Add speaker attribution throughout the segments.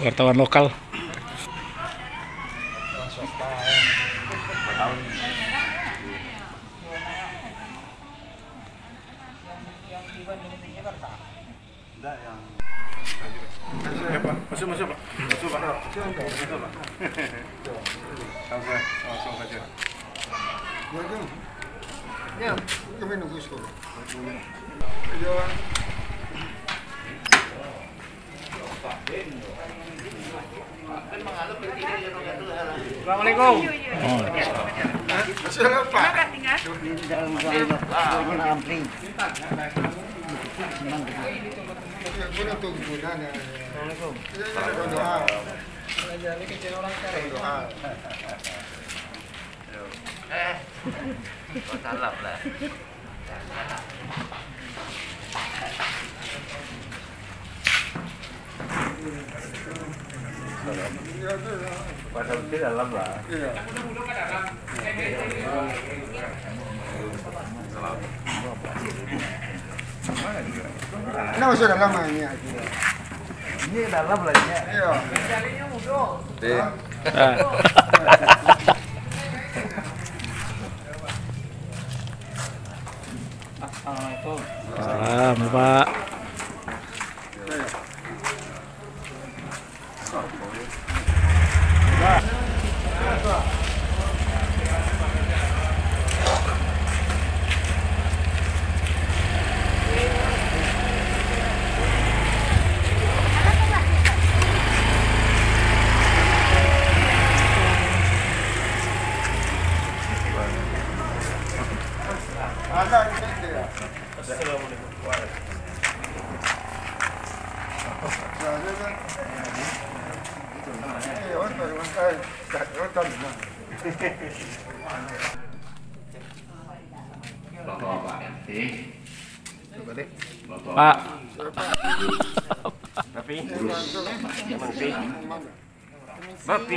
Speaker 1: wartawan lokal.
Speaker 2: Masuk Pak. Langsung saja.
Speaker 3: Ya, kami nunggu sekolah.
Speaker 4: Assalamualaikum.
Speaker 3: Masih lupa. Guna tuh gunanya. Assalamualaikum. Doa. Jadi kecil orang cari doa.
Speaker 4: Salam lah. Padahal di dalam lah.
Speaker 3: Iya. Nah, sudah lama ini akhirnya.
Speaker 4: Ini dalam lah ya.
Speaker 3: Iya.
Speaker 4: Jalinya mudah. Assalamualaikum.
Speaker 1: Salam Pak.
Speaker 3: Ada ini dia.
Speaker 1: Pak.
Speaker 4: Bapi.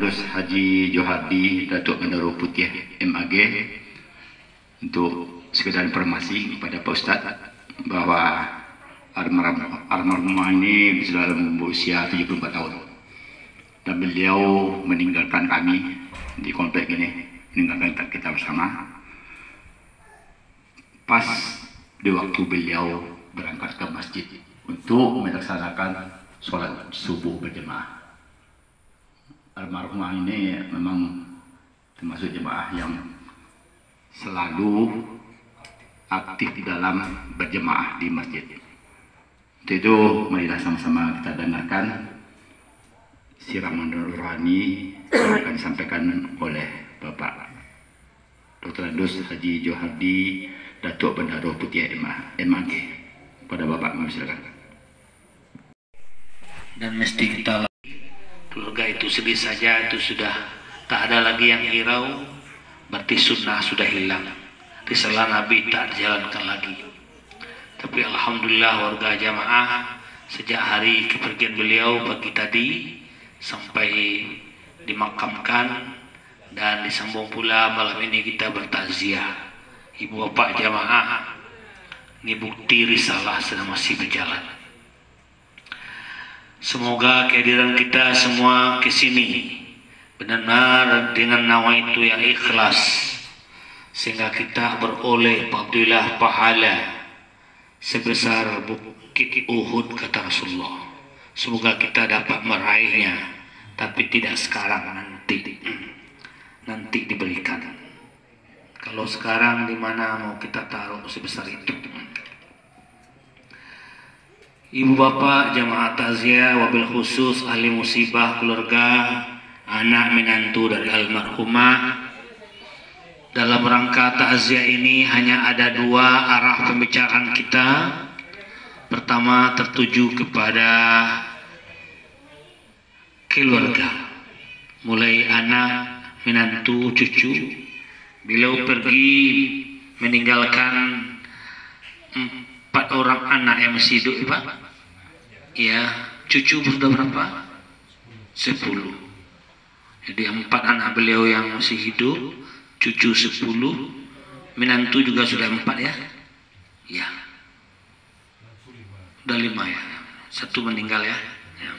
Speaker 5: Haji Johadi Datuk Menero Putih MAG untuk sekedar informasi kepada Pak Ustadz bahwa almarhumah ini sudah berusia 74 tahun dan beliau meninggalkan kami di komplek ini, meninggalkan kita bersama pas di waktu beliau berangkat ke masjid untuk melaksanakan sholat subuh berjemaah. Almarhumah ini memang termasuk jemaah yang selalu aktif di dalam berjemaah di masjid. Untuk itu marilah sama-sama kita dengarkan siraman rohani yang akan disampaikan oleh Bapak Dr. Andus Haji Johardi, Datuk Bendahara Putih MAG. Pada Bapak, silakan.
Speaker 2: Dan mesti kita keluarga itu sedih saja, itu sudah tak ada lagi yang hirau, berarti sunnah sudah hilang, risalah Nabi tak dijalankan lagi. Tapi alhamdulillah warga jamaah sejak hari kepergian beliau pagi tadi sampai dimakamkan dan disambung pula malam ini kita bertakziah. Ibu bapak jamaah, ini bukti risalah sedang masih berjalan. Semoga kehadiran kita semua ke sini benar-benar dengan nawaitu yang ikhlas, sehingga kita beroleh fadilah pahala sebesar bukit Uhud, kata Rasulullah. Semoga kita dapat meraihnya, tapi tidak sekarang, nanti diberikan. Kalau sekarang di mana mau kita taruh sebesar itu? Ibu bapak jamaah takziah, wabil khusus ahli musibah keluarga anak menantu dari almarhumah. Dalam rangka takziah ini hanya ada dua arah pembicaraan kita. Pertama tertuju kepada keluarga, mulai anak, menantu, cucu. Beliau pergi meninggalkan 4 orang anak yang masih hidup, Pak. Ya, cucu sudah berapa? 10. Jadi 4 anak beliau yang masih hidup, cucu 10, menantu juga sudah 4 ya. Ya. Sudah 5 ya. 1 meninggal ya. Ya.